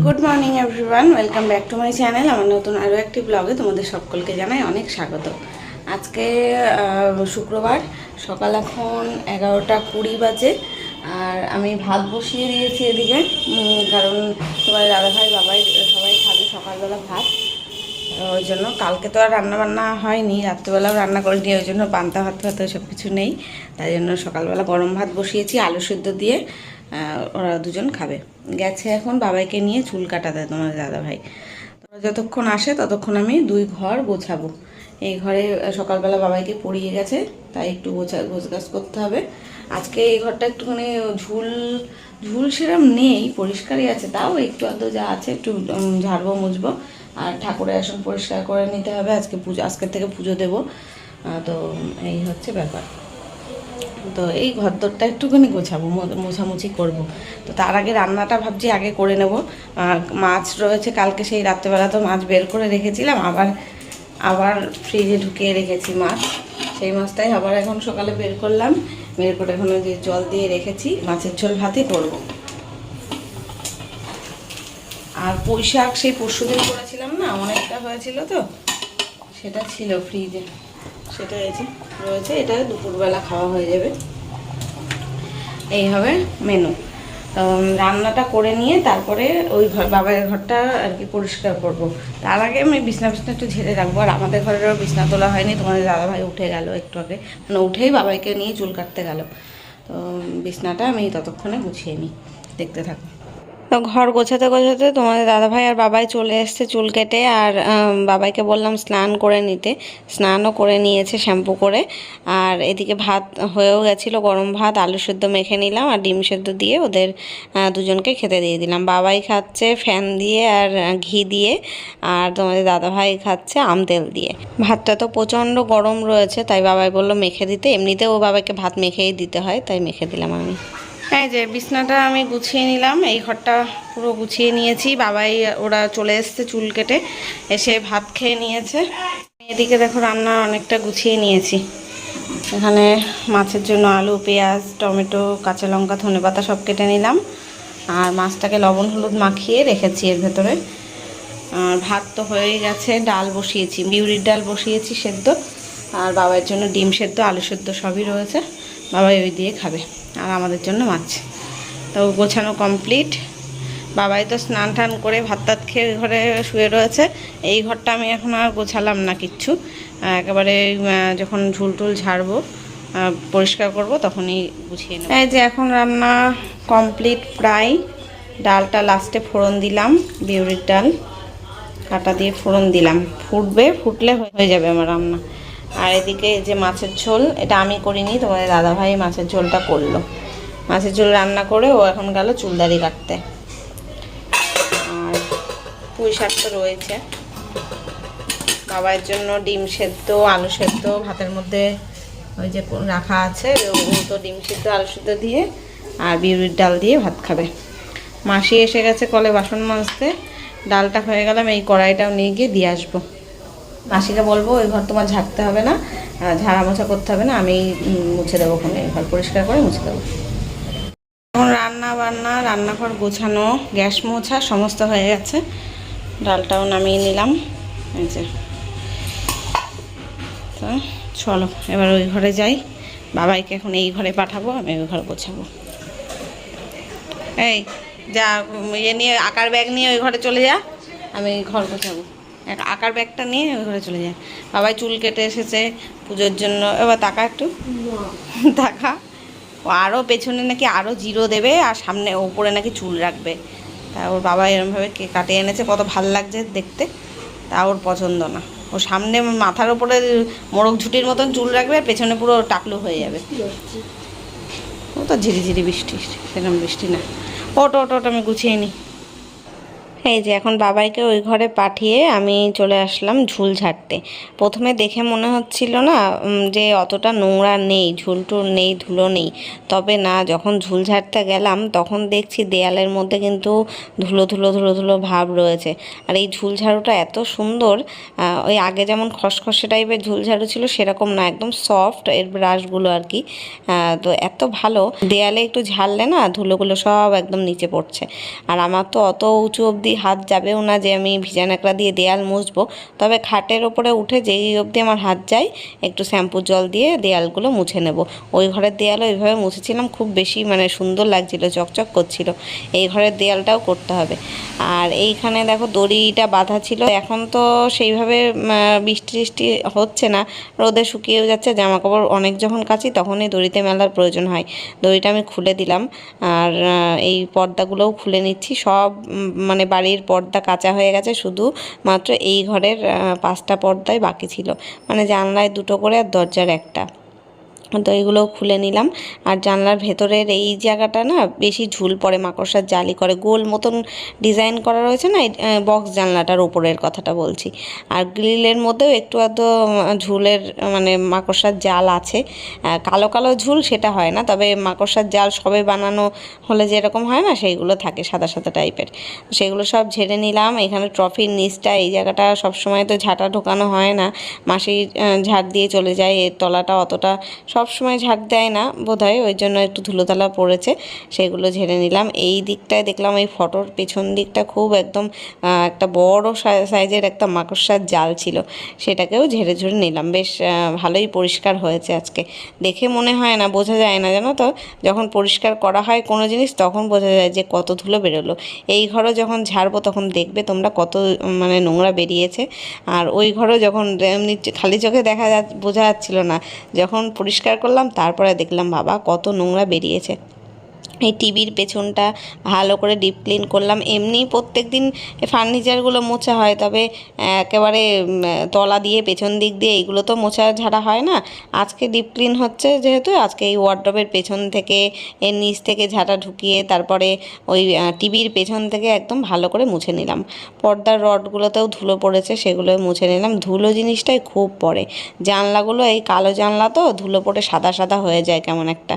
Good morning everyone, welcome back to my channel. আমার নতুন আরও একটি ব্লগে তোমাদের সকলকে জানাই অনেক স্বাগত। আজকে শুক্রবার, সকাল এখন 11:20 বাজে। আর আমি ভাত বসিয়ে দিয়েছি এদিকে, কারণ তোমার দাদাভাই বাবাই সবাই খাবে সকালবেলা ভাত। ওই জন্য কালকে তো আর রান্নাবান্না হয়নি, রাত্রেবেলাও রান্না করিনি, ওই জন্য পান্তা ভাত ভাত সব কিছু নেই। তাই জন্য সকালবেলা গরম ভাত বসিয়েছি আলু সিদ্ধ দিয়ে। ওরা দুজন খাবে। গেছে এখন বাবাইকে নিয়ে চুল কাটাতে তোমার দাদাভাই। যতক্ষণ আসে ততক্ষণ আমি দুই ঘর গোছাবো। এই ঘরে সকালবেলা বাবাইকে পড়িয়ে গেছে, তাই একটু গোছগাছ করতে হবে। আজকে এই ঘরটা একটুখানি ঝুল সেরম নেই, পরিষ্কারই আছে, তাও একটু আধটু যা আছে একটু ঝাড়বো মুছবো। আর ঠাকুরের আসন পরিষ্কার করে নিতে হবে, আজকের থেকে পুজো দেবো। তো এই হচ্ছে ব্যাপার। তো এই ঘরদোরটা একটুখানি গোছাবো, মোছামুছি করব। তো তার আগে রান্নাটা ভাবছি আগে করে নেব। মাছ রয়েছে, কালকে সেই রাত্রেবেলা তো মাছ বের করে রেখেছিলাম, আবার ফ্রিজে ঢুকিয়ে রেখেছি মাছ। সেই মাছটাই আবার এখন সকালে বের করলাম, বের করে এখন যে জল দিয়ে রেখেছি, মাছের ঝোল ভাতই করব। আর পুঁই শাক সেই পরশুদিন করেছিলাম না, অনেকটা হয়েছিল, তো সেটা ছিল ফ্রিজে, সেটা রয়েছে। এটা দুপুরবেলা খাওয়া হয়ে যাবে। এই হবে মেনু। তো রান্নাটা করে নিয়ে তারপরে ওই বাবার ঘরটা আর কি পরিষ্কার করব। তার আগে আমি বিছনা একটু ঝেড়ে রাখবো। আর আমাদের ঘরেরও বিছনা তোলা হয়নি, তোমাদের দাদাভাই উঠে গেল একটু আগে, মানে উঠেই বাবাইকে নিয়ে চুল কাটতে গেল। তো বিছনাটা আমি ততক্ষণে গুছিয়ে নিই, দেখতে থাকো। তো ঘর গোছাতে গোছাতে তোমাদের দাদাভাই আর বাবাই চলে এসছে চুল কেটে। আর বাবাইকে বললাম স্নান করে নিতে, স্নানও করে নিয়েছে শ্যাম্পু করে। আর এদিকে ভাত হয়েও গেছিলো, গরম ভাত, আলু সেদ্ধ মেখে নিলাম আর ডিম সেদ্ধ দিয়ে ওদের দুজনকে খেতে দিয়ে দিলাম। বাবাই খাচ্ছে ফ্যান দিয়ে আর ঘি দিয়ে, আর তোমাদের দাদাভাই খাচ্ছে আম তেল দিয়ে। ভাতটা তো প্রচণ্ড গরম রয়েছে, তাই বাবাই বললো মেখে দিতে। এমনিতেও বাবাইকে ভাত মেখেই দিতে হয়, তাই মেখে দিলাম আমি। এই যে বিছনাটা আমি গুছিয়ে নিলাম, এই ঘরটা পুরো গুছিয়ে নিয়েছি। বাবাই ওরা চলে এসছে চুল কেটে, এসে ভাত খেয়ে নিয়েছে। এদিকে দেখো রান্না অনেকটা গুছিয়ে নিয়েছি। এখানে মাছের জন্য আলু, পেঁয়াজ, টমেটো, কাঁচা লঙ্কা, ধনেপাতা সব কেটে নিলাম। আর মাছটাকে লবণ হলুদ মাখিয়ে রেখেছি এর ভেতরে। আর ভাত তো হয়েই গেছে, ডাল বসিয়েছি, বিউলির ডাল বসিয়েছি সেদ্ধ। আর বাবার জন্য ডিম সেদ্ধ, আলু সেদ্ধ সবই রয়েছে, বাবাই ওই দিয়ে খাবে। আর আমাদের জন্য মাছ। তো গোছানো কমপ্লিট। বাবাই তো স্নান টান করে ভাত টাত খেয়ে ঘরে শুয়ে রয়েছে। এই ঘরটা আমি এখন আর গোছালাম না কিচ্ছু, একেবারে যখন ঝুল টুল ঝাড়বো পরিষ্কার করব তখনই গুছিয়ে নেব। এই যে এখন রান্না কমপ্লিট প্রায়। ডালটা লাস্টে ফোড়ন দিলাম, বিউলির ডাল কাটা দিয়ে ফোড়ন দিলাম, ফুটলে হয়ে যাবে আমার রান্না। আর এদিকে যে মাছের ঝোল, এটা আমি করিনি, তোমাদের দাদাভাই মাছের ঝোলটা করলো। মাছের ঝোল রান্না করে ও এখন গেল চুলদাড়ি কাটতে। আর পুঁই শাক তো রয়েছে, বাবার জন্য ডিম সেদ্ধ, আলু সেদ্ধ ভাতের মধ্যে ওই যে রাখা আছে, ও তো ডিম সেদ্ধ আলু সেদ্ধ দিয়ে আর বিউলির ডাল দিয়ে ভাত খাবে। মাসি এসে গেছে কলে বাসন মাজতে। ডালটা হয়ে গেলাম, এই কড়াইটাও নিয়ে গিয়ে দিয়ে আসবো। মাসিকে বলবো ওই ঘর তোমার ঝাড়তে হবে না, ঝাড়া মোছা করতে হবে না, আমি মুছে দেবো, ওখানে ঘর পরিষ্কার করে মুছে দেবো। এখন রান্নাঘর গোছানো, গ্যাস মোছা সমস্ত হয়ে গেছে। ডালটাও নামিয়ে নিলাম। এই যে, তো চলো এবার ওই ঘরে যাই। বাবাইকে এখন এই ঘরে পাঠাবো, আমি ওই ঘরে গোছাবো। এই যা, নিয়ে আকার ব্যাগ নিয়ে ওই ঘরে চলে যা, আমি ঘর গোছাবো। আকার ব্যাগটা নিয়ে ওই ঘরে চলে যায়। বাবাই চুল কেটে এসেছে পুজোর জন্য। এবার তাকা একটু, তাকা। ও আরও পেছনে নাকি আরও জিরো দেবে, আর সামনে ওপরে নাকি চুল রাখবে। তা ওর বাবা এরমভাবে কাটে এনেছে, কত ভাল লাগছে দেখতে। তা ওর পছন্দ না। ও সামনে মাথার ওপরে মোড়ক ঝুটির মতন চুল রাখবে, আর পেছনে পুরো টাকলু হয়ে যাবে। ও তো ঝিরিঝিরি বৃষ্টি, সেরকম বৃষ্টি না। ওট আমি গুছিয়ে নিই। এই যে এখন বাবাইকে ওই ঘরে পাঠিয়ে আমি চলে আসলাম ঝুল ঝাড়তে। প্রথমে দেখে মনে হচ্ছিল না যে অতটা নোংরা নেই, ঝুলটুল নেই, ধুলো নেই। তবে না, যখন ঝুল ঝাড়তে গেলাম তখন দেখছি দেয়ালের মধ্যে কিন্তু ধুলো ধুলো ধুলো ধুলো ভাব রয়েছে। আর এই ঝুল ঝাড়ুটা এত সুন্দর, ওই আগে যেমন খসখসে টাইপের ঝুল ঝাড়ু ছিল সেরকম না, একদম সফট এর ব্রাশগুলো আর কি। তো এত ভালো, দেয়ালে একটু ঝাড়লে না ধুলোগুলো সব একদম নিচে পড়ছে। আর আমার তো অত উঁচু অবধি হাত যাবেও না যে আমি ভিজা ন্যাকড়া দিয়ে দেয়াল মুছবো, তবে খাটের ওপরে উঠে যেই অবধি আমার হাত যায় একটু শ্যাম্পুর জল দিয়ে দেয়ালগুলো মুছে নেব। ওই ঘরের দেয়ালও এইভাবে মুছেছিলাম, খুব বেশি মানে সুন্দর লাগছিল, চকচক করছিল। এই ঘরের দেয়ালটাও করতে হবে। আর এইখানে দেখো দড়িটা বাঁধা ছিল, এখন তো সেইভাবে বৃষ্টি টিষ্টি হচ্ছে না, রোদে শুকিয়েও যাচ্ছে, জামা কাপড় অনেক যখন কাচি তখনই দড়িতে মেলার প্রয়োজন হয়। দড়িটা আমি খুলে দিলাম, আর এই পর্দাগুলোও খুলে নিচ্ছি। সব মানে বাড়ির পর্দা কাচা হয়ে গেছে, শুধু মাত্র এই ঘরের 5টা পর্দাই বাকি ছিল, মানে জানলায় 2টো করে আর দরজার একটা। তো এগুলোও খুলে নিলাম। আর জানলার ভেতরের এই জায়গাটা না বেশি ঝুল পড়ে, মাকড়সার জালি করে, গোল মতন ডিজাইন করা রয়েছে না এই বক্স জানলাটার ওপরের কথাটা বলছি। আর গ্রিলের মধ্যেও একটু আধটু ঝুলের মানে মাকড়সার জাল আছে, কালো কালো ঝুল সেটা হয় না, তবে মাকড়সার জাল সবে বানানো হলে যেরকম হয় না সেইগুলো থাকে সাদা সাদা টাইপের, সেগুলো সব ঝেড়ে নিলাম। এখানে ট্রফির নিচটা এই জায়গাটা সবসময় তো ঝাঁটা ঢোকানো হয় না, মাসি ঝাড় দিয়ে চলে যায়, এর তলাটা অতটা সব সময় ঝাড় দেয় না বোধহয়, ওই জন্য একটু ধুলোতলা পড়েছে, সেগুলো ঝেড়ে নিলাম। এই দিকটায় দেখলাম এই ফটোর পেছন দিকটা খুব একদম একটা বড় সাইজের একটা মাকড়সার জাল ছিল, সেটাকেও ঝেড়ে ঝুড়ে নিলাম। বেশ ভালোই পরিষ্কার হয়েছে আজকে, দেখে মনে হয় না, বোঝা যায় না জানো তো, যখন পরিষ্কার করা হয় কোনো জিনিস তখন বোঝা যায় যে কত ধুলো বেরোলো। এই ঘরও যখন ঝাড়বো তখন দেখবে তোমরা কত মানে নোংরা বেরিয়েছে। আর ওই ঘরও যখন এমনি খালি চোখে বোঝা যাচ্ছিল না, যখন পরিষ্কার করলাম তারপরে দেখলাম বাবা কত নোংরা বেরিয়েছে। এই টিভির পেছনটা ভালো করে ডিপ ক্লিন করলাম। এমনি প্রত্যেক দিন ফার্নিচারগুলো মোছা হয়, তবে একেবারে তলা দিয়ে পেছন দিক দিয়ে এইগুলো তো মোছা ঝাড়া হয় না। আজকে ডিপ ক্লিন হচ্ছে যেহেতু, আজকে এই ওয়ার্ডরোবের পেছন থেকে এর নিচ থেকে ঝাঁটা ঢুকিয়ে তারপরে ওই টিভির পেছন থেকে একদম ভালো করে মুছে নিলাম। পর্দার রডগুলোতেও ধুলো পড়েছে, সেগুলো মুছে নিলাম। ধুলো জিনিসটাই খুব পড়ে, জানলাগুলো এই কালো জানলা তো ধুলো পড়ে সাদা সাদা হয়ে যায় কেমন একটা।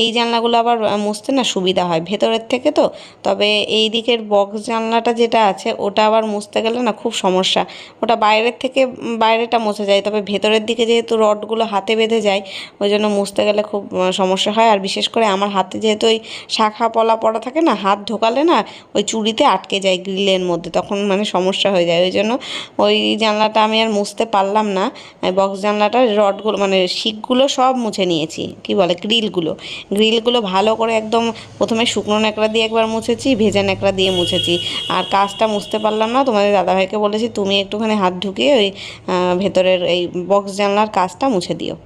এই জানলাগুলো আবার মুছতে না সুবিধা হয় ভেতরের থেকে তো, তবে এই দিকের বক্স জানলাটা যেটা আছে ওটা আবার মুছতে গেলে না খুব সমস্যা, ওটা বাইরের থেকে বাইরেটা মোছা যায়, তবে ভেতরের দিকে যেহেতু রডগুলো হাতে বেঁধে যায় ওই জন্য মুছতে গেলে খুব সমস্যা হয়। আর বিশেষ করে আমার হাতে যেহেতু ওই শাখা পলা পড়া থাকে না, হাত ঢোকালে না ওই চুড়িতে আটকে যায় গ্রিলের মধ্যে, তখন মানে সমস্যা হয়ে যায়, ওই জন্য ওই জানলাটা আমি আর মুছতে পারলাম না। বক্স জানলাটার রডগুলো মানে শিকগুলো সব মুছে নিয়েছি, কি বলে গ্রিলগুলো ভালো করে একদম প্রথমে শুকনো ন্যাকড়া দিয়ে একবার মুছেছি, ভেজা ন্যাকড়া দিয়ে মুছেছি। আর কাজটা মুছতে পারলাম না, তোমাদের দাদাভাইকে বলেছি তুমি একটুখানি হাত ঢুকিয়ে ওই ভেতরের এই বক্স জানলার কাজটা মুছে দিও।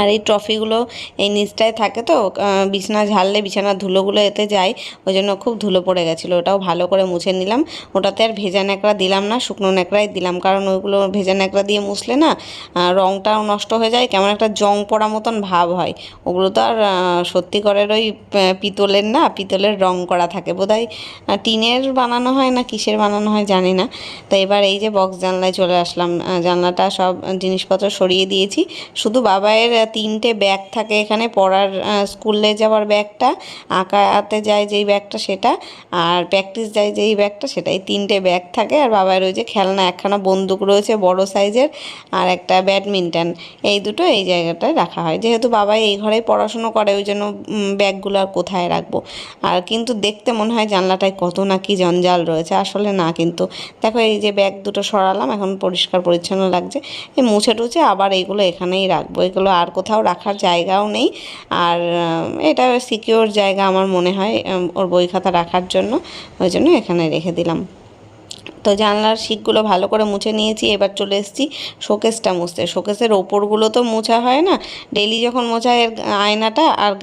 আর এই ট্রফিগুলো এই নিচটায় থাকে তো, বিছানা ঝাড়লে বিছানার ধুলোগুলো এতে যায়, ওই জন্য খুব ধুলো পড়ে গেছিলো, ওটাও ভালো করে মুছে নিলাম। ওটাতে আর ভেজা ন্যাকড়া দিলাম না, শুকনো ন্যাকড়াই দিলাম, কারণ ওইগুলো ভেজা ন্যাকড়া দিয়ে মুছলে না রঙটাও নষ্ট হয়ে যায়, কেমন একটা জং পড়া মতন ভাব হয়। ওগুলো তো আর সত্যিকারের ওই পিতলের না, পিতলের রং করা থাকে বোধহয়, টিনের বানানো হয় না কিসের বানানো হয় জানি না। তো এবার এই যে বক্স জানলায় চলে আসলাম, জানলাটা সব জিনিসপত্র সরিয়ে দিয়েছি, শুধু বাবায়ের 3টে ব্যাগ থাকে এখানে, পড়ার স্কুলে যাওয়ার ব্যাগটা, আঁকাতে যায় যেই ব্যাগটা সেটা, আর প্র্যাকটিস যায় যেই ব্যাগটা সেটা, এই 3টে ব্যাগ থাকে। আর বাবার ওই যে খেলনা একখানা বন্দুক রয়েছে বড় সাইজের, আর একটা ব্যাডমিন্টন, এই দুটো এই জায়গাটায় রাখা হয়। যেহেতু বাবা এই ঘরেই পড়াশুনো করে ওই জন্য ব্যাগগুলো আর কোথায় রাখবো। আর কিন্তু দেখতে মনে হয় জানলাটায় কত না কি জঞ্জাল রয়েছে, আসলে না। কিন্তু দেখো এই যে ব্যাগ দুটো সরালাম, এখন পরিষ্কার পরিচ্ছন্ন লাগছে। এই মুছে টুছে আবার এইগুলো এখানেই রাখবো, এগুলো আর কোথাও রাখার জায়গাও নেই। আর এটা সিকিউর জায়গা আমার মনে হয় ওর বই খাতা রাখার জন্য, ওই জন্য এখানে রেখে দিলাম। তো জানলার শিকগুলো ভালো করে মুছে নিয়েছি। এবার চলে এসেছি শোকেসটা মুছতে। শোকেসের ওপরগুলো তো মোছা হয় না, ডেলি যখন মোছা এর আয়নাটা আর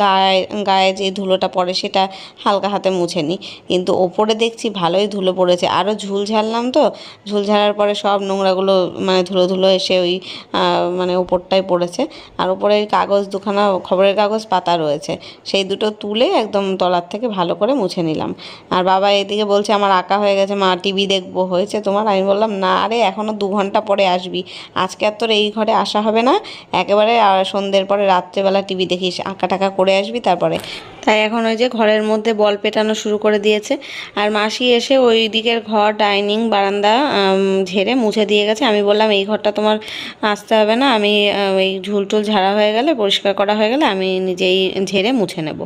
গায়ে যে ধুলোটা পড়ে সেটা হালকা হাতে মুছে নিই, কিন্তু ওপরে দেখছি ভালোই ধুলো পড়েছে। আরও ঝুল ঝাড়লাম তো, ঝুল ঝাড়ার পরে সব নোংরাগুলো মানে ধুলো ধুলো এসে ওই মানে ওপরটায় পড়েছে। আর ওপরে ওই কাগজ দুখানা খবরের কাগজ পাতা রয়েছে, সেই দুটো তুলে একদম তলার থেকে ভালো করে মুছে নিলাম। আর বাবা এদিকে বলছে আমার আঁকা হয়ে গেছে মা, টিভি দেখবো, হয়েছে তোমার? আমি বললাম না রে, এখনও 2 ঘন্টা পরে আসবি, আজকে আর তোর এই ঘরে আসা হবে না, একেবারে সন্ধ্যের পরে রাত্রেবেলা টিভি দেখিস, আঁকা টাকা করে আসবি তারপরে। তাই এখন ওই যে ঘরের মধ্যে বল পেটানো শুরু করে দিয়েছে। আর মাসি এসে ওই দিকের ঘর, ডাইনিং, বারান্দা ঝেড়ে মুছে দিয়ে গেছে। আমি বললাম এই ঘরটা তোমার আসতে হবে না, আমি এই ঝুলটুল ঝাড়া হয়ে গেলে, পরিষ্কার করা হয়ে গেলে আমি নিজেই ঝেড়ে মুছে নেব,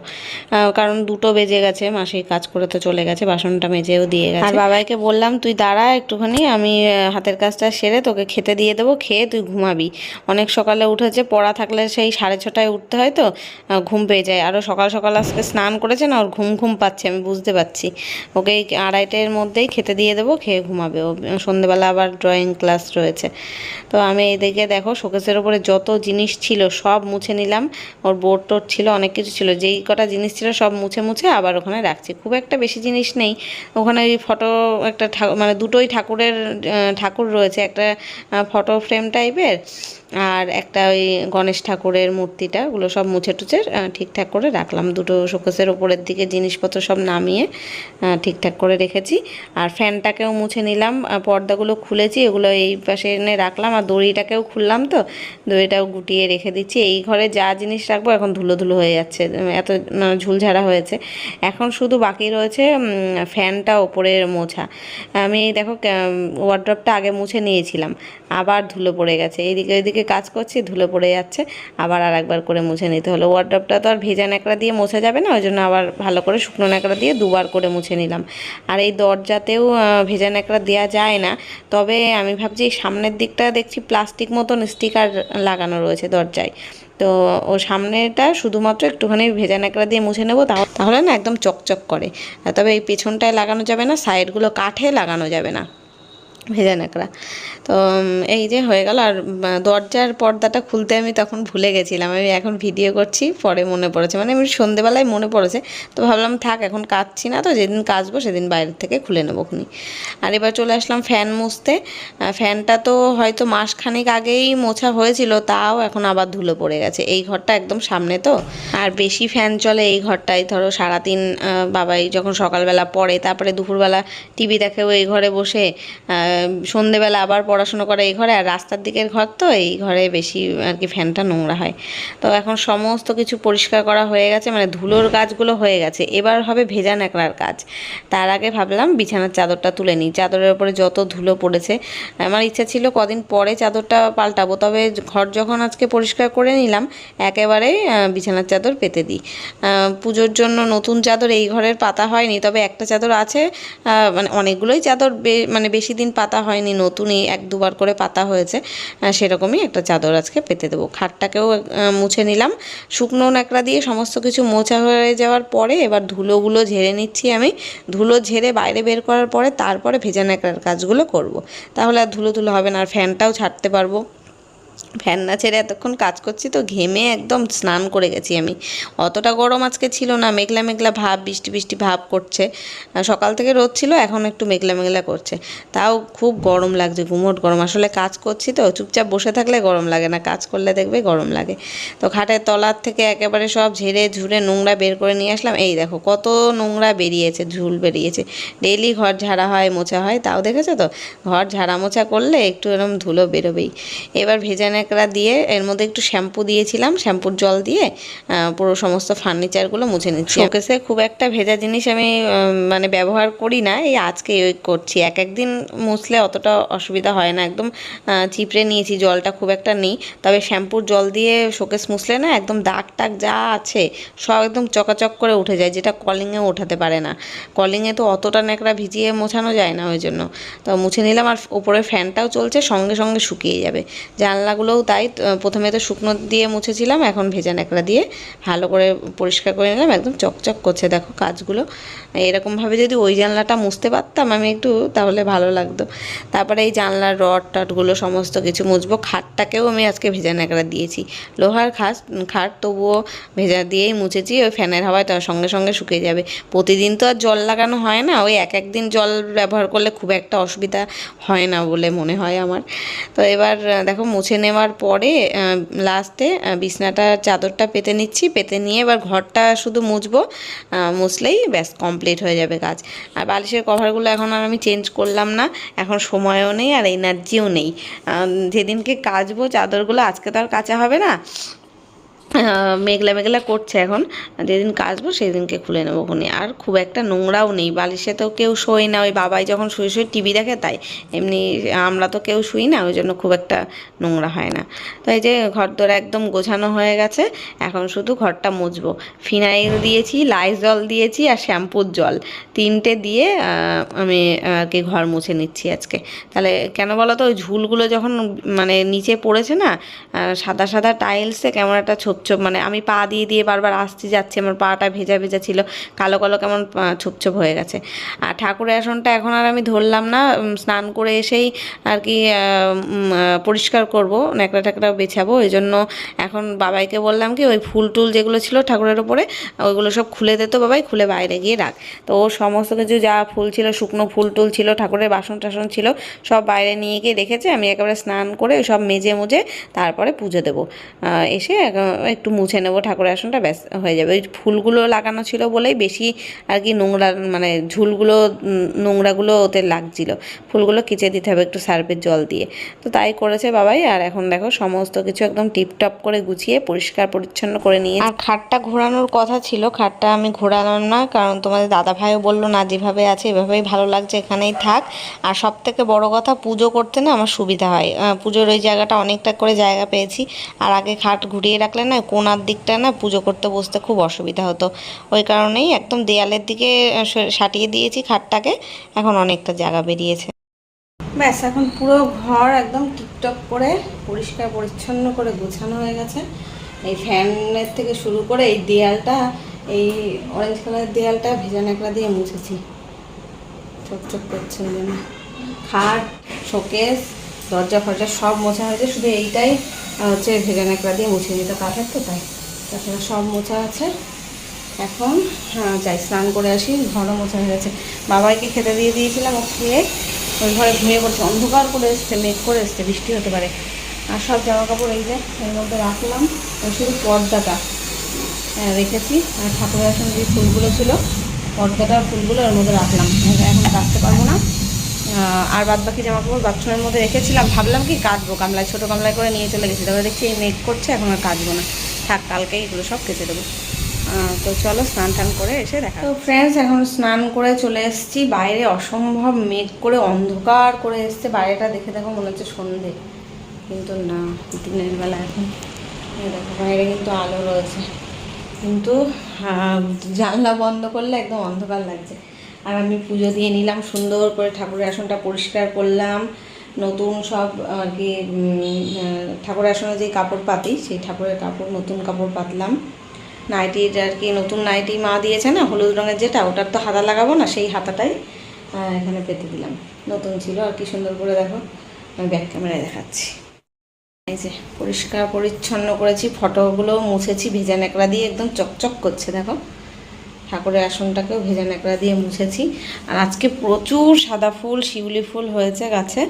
কারণ 2টো বেজে গেছে, মাসি কাজ করে তো চলে গেছে, বাসনটা মেজেও দিয়ে গেছে। আর বাবাইকে বললাম তুই দাঁড়া একটুখানি, আমি হাতের কাজটা সেরে তোকে খেতে দিয়ে দেবো, খেয়ে তুই ঘুমাবি। অনেক সকালে উঠেছে, পড়া থাকলে সেই 6:30টায় উঠতে হয়, তো ঘুম পেয়ে যায়। আরও সকাল সকাল আজকে স্নান করেছে না, ওর ঘুম ঘুম পাচ্ছে, আমি বুঝতে পারছি। ওকে 2:30টার মধ্যেই খেতে দিয়ে দেবো, খেয়ে ঘুমাবে ও। সন্ধ্যেবেলা আবার ড্রয়িং ক্লাস রয়েছে। তো আমি এইদিকে দেখো শোকেসের ওপরে যত জিনিস ছিল সব মুছে নিলাম। ওর বোর্ড টোর্ড ছিল, অনেক কিছু ছিল, যেই কটা জিনিস ছিল সব মুছে মুছে আবার ওখানে রাখছি। খুব একটা বেশি জিনিস নেই ওখানে। ওই ফটো একটা মানে দুটোই ঠাকুর রয়েছে, একটা ফটো ফ্রেম টাইপের, আর একটা ওই গণেশ ঠাকুরের মূর্তিটা, ওগুলো সব মুছে টুছে ঠিকঠাক করে রাখলাম। দুটো শোকেসের ওপরের দিকে জিনিসপত্র সব নামিয়ে ঠিকঠাক করে রেখেছি। আর ফ্যানটাকেও মুছে নিলাম, পর্দাগুলো খুলেছি, এগুলো এই পাশে এনে রাখলাম। আর দড়িটাকেও খুললাম, তো দড়িটাও গুটিয়ে রেখে দিচ্ছি। এই ঘরে যা জিনিস রাখবো এখন ধুলো ধুলো হয়ে যাচ্ছে, এত ঝুলঝাড়া হয়েছে। এখন শুধু বাকি রয়েছে ফ্যানটা ওপরে মোছা। আমি দেখো ওয়ার্ড্রপটা আগে মুছে নিয়েছিলাম, আবার ধুলো পড়ে গেছে, এইদিকে ওইদিকে কাজ করছি, ধুলো পড়ে যাচ্ছে, আবার আর একবার করে মুছে নিতে হলো। ওয়ার্ড্রপটা তো আর ভেজা ন্যাকড়া দিয়ে মোছা যাবে না, ওই জন্য আবার ভালো করে শুকনো ন্যাকড়া দিয়ে 2বার করে মুছে নিলাম। আর এই দরজাতেও ভেজা ন্যাকড়া দেওয়া যায় না, তবে আমি ভাবছি সামনের দিকটা দেখছি প্লাস্টিক মতন স্টিকার লাগানো রয়েছে দরজায়, তো ও সামনেটা শুধুমাত্র একটুখানি ভেজা ন্যাকড়া দিয়ে মুছে নেবো, তাহলে না একদম চকচক করে। তবে এই পেছনটায় লাগানো যাবে না, সাইডগুলো কাঠে লাগানো যাবে না ভেজা ন্যাকড়া। তো এই যে হয়ে গেল। আর দরজার পর্দাটা খুলতে আমি তখন ভুলে গেছিলাম, আমি এখন ভিডিও করছি পরে মনে পড়েছে, মানে আমি সন্ধেবেলায় মনে পড়েছে, তো ভাবলাম থাক এখন কাচছি না, তো যেদিন কাচবো সেদিন বাইরের থেকে খুলে নেবো খুনি। আর এবার চলে আসলাম ফ্যান মুছতে। ফ্যানটা তো হয়তো মাসখানেক আগেই মোছা হয়েছিল, তাও এখন আবার ধুলো পড়ে গেছে। এই ঘরটা একদম সামনে তো, আর বেশি ফ্যান চলে এই ঘরটায়। ধরো সারাদিন বাবাই যখন সকালবেলা পড়ে, তারপরে দুপুরবেলা টিভি দেখেও এই ঘরে বসে, সন্ধেবেলা আবার পড়াশুনো করে এই ঘরে। আর রাস্তার দিকের ঘর তো, এই ঘরে বেশি আর কি ফ্যানটা নোংরা হয়। তো এখন সমস্ত কিছু পরিষ্কার করা হয়ে গেছে, মানে ধুলোর কাজগুলো হয়ে গেছে, এবার হবে ভেজা ন্যাকড়ার কাজ। তার আগে ভাবলাম বিছানার চাদরটা তুলে নিই, চাদরের উপরে যত ধুলো পড়েছে। আমার ইচ্ছা ছিল কদিন পরে চাদরটা পাল্টাবো, তবে ঘর যখন আজকে পরিষ্কার করে নিলাম, একেবারে বিছানার চাদর পেতে দিই। পুজোর জন্য নতুন চাদর এই ঘরের পাতা হয়নি, তবে একটা চাদর আছে, মানে অনেকগুলোই চাদর মানে বেশি দিন পাতা হয়নি, নতুনই 1-2বার করে পাতা হয়েছে, সেরকমই একটা চাদর আজকে পেতে দেবো। খাটটাকেও মুছে নিলাম, শুকনো ন্যাকড়া দিয়ে সমস্ত কিছু মোছা হয়ে যাওয়ার পরে এবার ধুলোগুলো ঝেড়ে নিচ্ছি আমি। ধুলো ঝেড়ে বাইরে বের করার পরে তারপরে ভেজা ন্যাকড়ার কাজগুলো করব, তাহলে আর ধুলো ধুলো হবে না, আর ফ্যানটাও ছাড়তে পারবো। ফ্যান না ছেড়ে এতক্ষণ কাজ করছি তো ঘেমে একদম স্নান করে গেছি আমি। অতটা গরম আজকে ছিল না, মেঘলা মেঘলা ভাব, বৃষ্টি বৃষ্টি ভাব করছে। সকাল থেকে রোদ ছিল, এখন একটু মেঘলা মেঘলা করছে, তাও খুব গরম লাগছে, গুমোট গরম। আসলে কাজ করছি তো, চুপচাপ বসে থাকলে গরম লাগে না, কাজ করলে দেখবে গরম লাগে। তো খাটের তলার থেকে একেবারে সব ঝেড়ে ঝুড়ে নোংরা বের করে নিয়ে আসলাম। এই দেখো কত নোংরা বেরিয়েছে, ঝুল বেরিয়েছে। ডেইলি ঘর ঝাড়া হয়, মোছা হয়, তাও দেখেছো তো, ঘর ঝাড়া মোছা করলে একটু এরকম ধুলো বেরোবেই। এবার ভেজা ন্যাকড়া দিয়ে এর মধ্যে একটু শ্যাম্পু দিয়েছিলাম, শ্যাম্পুর জল দিয়ে পুরো সমস্ত ফার্নিচারগুলো মুছে নিচ্ছি। শোকেসে খুব একটা ভেজা জিনিস আমি মানে ব্যবহার করি না, এই আজকে ওই করছি। এক একদিন মুছলে অতটা অসুবিধা হয় না, একদম চিপড়ে নিয়েছি, জলটা খুব একটা নেই। তবে শ্যাম্পুর জল দিয়ে শোকেস মুছলে না একদম দাগ টাগ যা আছে সব একদম চকাচক করে উঠে যায়, যেটা কলিংয়ে ওঠাতে পারে না। কলিংয়ে তো অতটা ন্যাকড়া ভিজিয়ে মোছানো যায় না, ওই জন্য তো মুছে নিলাম। আর উপরে ফ্যানটাও চলছে, সঙ্গে সঙ্গে শুকিয়ে যাবে। জানলাগুলোও তাই, প্রথমে তো শুকনো দিয়ে মুছেছিলাম, এখন ভেজা ন্যাকড়া দিয়ে ভালো করে পরিষ্কার করে নিলাম, একদম চকচক করছে দেখো কাজগুলো। এরকমভাবে যদি ওই জানলাটা মুছতে পারতাম আমি একটু, তাহলে ভালো লাগতো। তারপরে এই জানলার রড টডগুলো সমস্ত কিছু মুছবো। খাটটাকেও আমি আজকে ভেজা ন্যাকড়া দিয়েছি, লোহার খাট, তবুও ভেজা দিয়েই মুছেছি। ওই ফ্যানের হাওয়ায় তার সঙ্গে সঙ্গে শুকিয়ে যাবে। প্রতিদিন তো আর জল লাগানো হয় না, ওই এক একদিন জল ব্যবহার করলে খুব একটা অসুবিধা হয় না বলে মনে হয় আমার। তো এবার দেখো মুছে নেওয়ার পরে লাস্টে বিছনাটা চাদরটা পেতে নিচ্ছি, পেতে নিয়ে এবার ঘরটা শুধু মুছবো, মুছলেই ব্যাস কমপ্লিট হয়ে যাবে কাজ। আর বালিশের কভারগুলো এখন আর আমি চেঞ্জ করলাম না, এখন সময়ও নেই আর এনার্জিও নেই। যেদিনকে কাচবো চাদরগুলো, আজকে তো আর কাচা হবে না, মেঘলা মেঘলা করছে এখন, যেদিন কাচবো সেই দিনকে খুলে নেবো খুনি। আর খুব একটা নোংরাও নেই, বালিশে তো কেউ শোয় না, ওই বাবাই যখন শুয়ে শুয়ে টিভি দেখে তাই, এমনি আমরা তো কেউ শুই না, ওই জন্য খুব একটা নোংরা হয় না। তো এই যে ঘরদোর একদম গোছানো হয়ে গেছে, এখন শুধু ঘরটা মুছবো। ফিনাইল দিয়েছি, লাইজল দিয়েছি আর শ্যাম্পুর জল, তিনটে দিয়ে আমি আর কি ঘর মুছে নিচ্ছি আজকে। তাহলে কেন বলো তো, ওই ঝুলগুলো যখন মানে নিচে পড়েছে না, সাদা সাদা টাইলসে কেমন একটা ছোপ ছোপ, মানে আমি পা দিয়ে দিয়ে বারবার আসতে যাচ্ছি, আমার পাটা ভেজা ভেজা ছিল, কালো কালো কেমন ছোপ ছোপ হয়ে গেছে। আর ঠাকুরের আসনটা এখন আর আমি ধরলাম না, স্নান করে এসেই আর কি পরিষ্কার করবো, ন্যাকড়া ট্যাকড়া বেছাবো। ওই জন্য এখন বাবাইকে বললাম কি, ওই ফুল টুল যেগুলো ছিল ঠাকুরের ওপরে ওইগুলো সব খুলে দিত বাবাই, খুলে বাইরে গিয়ে রাখ। তো ওর সমস্ত কিছু যা ফুল ছিল, শুকনো ফুল টুল ছিল, ঠাকুরের বাসন টাসন ছিল, সব বাইরে নিয়ে গিয়ে রেখেছে। আমি একেবারে স্নান করে সব মেজে মুজে তারপরে পুজো দেবো, এসে একটু মুছে নেবো ঠাকুরের আসনটা, ব্যাস হয়ে যাবে। ওই ফুলগুলো লাগানো ছিল বলেই বেশি আর কি নোংরা, মানে ঝুলগুলো নোংরাগুলো ওতে লাগছিল, ফুলগুলো কেচে দিতে হবে একটু সার্ফের জল দিয়ে। তো তাই করেছে বাবাই। আর এখন দেখো সমস্ত কিছু একদম টিপটপ করে গুছিয়ে পরিষ্কার পরিচ্ছন্ন করে নিয়ে, আর খাটটা ঘোরানোর কথা ছিল, খাটটা আমি ঘোরালাম না, কারণ তোমাদের দাদা ভাইও বললো না, যেভাবে আছে এভাবেই ভালো লাগছে, এখানেই থাক। আর সব থেকে বড় কথা, পুজো করতে না আমার সুবিধা হয়, পুজোর ওই জায়গাটা অনেকটা করে জায়গা পেয়েছি। আর আগে খাট ঘুরিয়ে রাখলে না, কোণার দিকটা না পুজো করতে বসতে খুব অসুবিধা হতো, ওই কারণেই একদম দেয়ালের দিকে সাটিয়ে দিয়েছি খাটটাকে, এখন অনেকটা জায়গা বেরিয়েছে। ব্যাস এখন পুরো ঘর একদম টিপটপ করে পরিষ্কার পরিচ্ছন্ন করে গোছানো হয়ে গেছে। এই ফ্যানের থেকে শুরু করে এই দেয়ালটা, এই অরেঞ্জ কালারের দেয়ালটা ভেজা ন্যাকড়া দিয়ে মুছেছি, চকচক করছে ওই জন্য। খাট, শোকেস, দরজা ফরজা সব মোছা হয়েছে, শুধু এইটাই হচ্ছে ভেজা ন্যাকড়া দিয়ে মুছে নিতে, কাঠের তো তাই, তাছাড়া সব মোছা আছে। এখন যাই স্নান করে আসি, ঘরও মোছা হয়ে গেছে। বাবাইকে খেতে দিয়ে দিয়েছিলাম, ও খেয়ে ওই ঘরে ঘুমিয়ে পড়ছে, অন্ধকার করে এসছে, মেঘ করে এসছে, বৃষ্টি হতে পারে। আর সব জামা কাপড় এই যে এর মধ্যে রাখলাম, শুধু পর্দাটা রেখেছি, আর ঠাকুরের আসন যে ফুলগুলো ছিল, পর্দাটা ফুলগুলো এর মধ্যে রাখলাম, এখন কাচতে পারবো না। আর বাদ বাকি জামা কাপড় বাথরুমের মধ্যে রেখেছিলাম, ভাবলাম কি কাচবো, গামলায় ছোটো গামলায় করে নিয়ে চলে গেছি, তারপরে দেখছি এই মেঘ করছে, এখন আর কাচবো না, থাক কালকেই এগুলো সব কেচে দেবো। তো চলো স্নান টান করে এসে দেখা। তো ফ্রেন্ডস, এখন স্নান করে চলে এসেছি, বাইরে অসম্ভব মেঘ করে অন্ধকার করে এসছে, বাইরেটা দেখে দেখো মনে হচ্ছে সন্ধে, কিন্তু না, দিনের বেলা। এখন দেখো বাইরে কিন্তু আলো রয়েছে, কিন্তু জানলা বন্ধ করলে একদম অন্ধকার লাগছে। আর আমি পুজো দিয়ে নিলাম সুন্দর করে, ঠাকুরের আসনটা পরিষ্কার করলাম, নতুন সব আর কি ঠাকুরের আসনে যে কাপড় পাতি, সেই ঠাকুরের কাপড়, নতুন কাপড় পাতলাম। নাইটির আর কি নতুন নাইটি মা দিয়েছে না, হলুদ রঙের যেটা, ওটার তো হাতা লাগাবো না, সেই হাতাটাই এখানে পেতে দিলাম, নতুন ছিল। আর কি সুন্দর করে দেখো, আমি ব্যাক ক্যামেরায় দেখাচ্ছি। এই যে পরিষ্কার পরিচ্ছন্ন করেছি, ফটোগুলো মুছেছি ভেজা ন্যাকড়া দিয়ে, একদম চকচক করছে দেখো। ঠাকুরের আসনটাকেও ভেজা ন্যাকড়া দিয়ে মুছেছি। আর আজকে প্রচুর সাদা ফুল, শিউলি ফুল হয়েছে গাছে,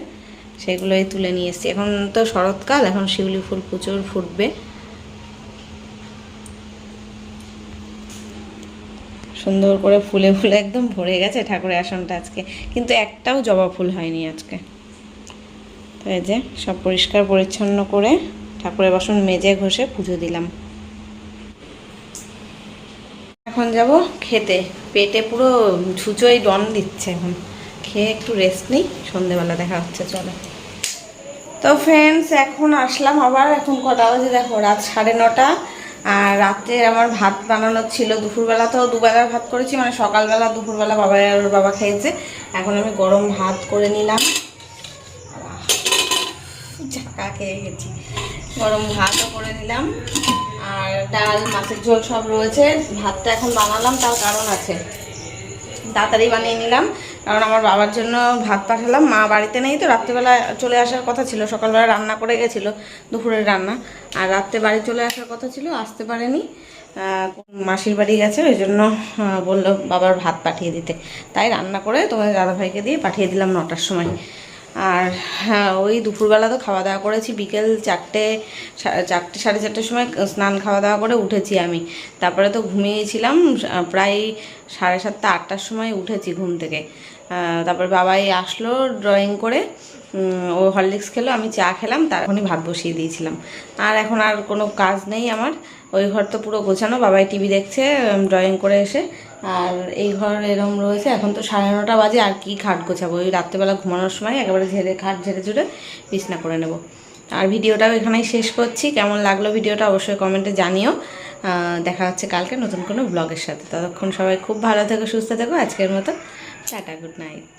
সেগুলোই তুলে নিয়ে এসেছি। এখন তো শরৎকাল, এখন শিউলি ফুল প্রচুর ফুটবে। সুন্দর করে ফুলে ফুলে একদম ভরে গেছে ঠাকুরের আসনটা আজকে, কিন্তু একটাও জবা ফুল হয়নি আজকে। তো এই যে সব পরিষ্কার পরিচ্ছন্ন করে ঠাকুরের বাসন মেজে ঘষে পুজো দিলাম। এখন যাব খেতে, পেটে পুরো ছুঁচোই ডন দিচ্ছে, এখন খেয়ে একটু রেস্ট নিই, সন্ধেবেলা দেখা হচ্ছে, চলো। তো ফ্রেন্ডস, এখন আসলাম আবার, এখন কটা বাজে দেখো, রাত 9:30। আর রাত্রে আমার ভাত বানানোর ছিল, দুপুরবেলা তো দুবেলার ভাত করেছি, মানে সকালবেলা দুপুরবেলা বাবা আর ওর বাবা খেয়েছে। এখন আমি গরম ভাত করে নিলাম, ঝাঁকা খেয়ে গেছি, গরম ভাতও করে নিলাম, আর ডাল, মাছের ঝোল সব রয়েছে। ভাতটা এখন বানালাম, তার কারণ আছে, তাড়াতাড়ি বানিয়ে নিলাম, কারণ আমার বাবার জন্য ভাত পাঠালাম, মা বাড়িতে নেই তো, রাত্রেবেলা চলে আসার কথা ছিল, সকালবেলা রান্না করে গেছিলো দুপুরের রান্না, আর রাত্রে বাড়ি চলে আসার কথা ছিল, আসতে পারেনি, মাসির বাড়ি গেছে, ওই জন্য বললো বাবার ভাত পাঠিয়ে দিতে, তাই রান্না করে তোমাদের দাদাভাইকে দিয়ে পাঠিয়ে দিলাম 9টার সময়। আর হ্যাঁ, ওই দুপুরবেলা তো খাওয়া দাওয়া করেছি, বিকেল 4টে 4টে 4:30 সময় স্নান খাওয়া দাওয়া করে উঠেছি আমি। তারপরে তো ঘুমিয়েছিলাম, প্রায় 7:30 8টার সময় উঠেছি ঘুম থেকে। তারপর বাবাই আসলো ড্রয়িং করে, ও হরলিক্স খেলো, আমি চা খেলাম, তখনই ভাত বসিয়ে দিয়েছিলাম। আর এখন আর কোনো কাজ নেই আমার, ওই ঘর তো পুরো গোছানো, বাবাই টিভি দেখছে ড্রয়িং করে এসে, আর এই ঘর এরম রয়েছে। এখন তো 9:30 বাজে, আর কি খাট গোছাবো, ওই রাত্রেবেলা ঘুমানোর সময় একেবারে খাট ঝেড়ে বিছনা করে নেব। আর ভিডিওটাও এখানেই শেষ করছি। কেমন লাগলো ভিডিওটা অবশ্যই কমেন্টে জানিও। দেখা হচ্ছে কালকে নতুন কোনো ব্লগের সাথে। ততক্ষণ সবাই খুব ভালো থেকো, সুস্থ থেকো। আজকের মতো টাটা, গুড নাইট।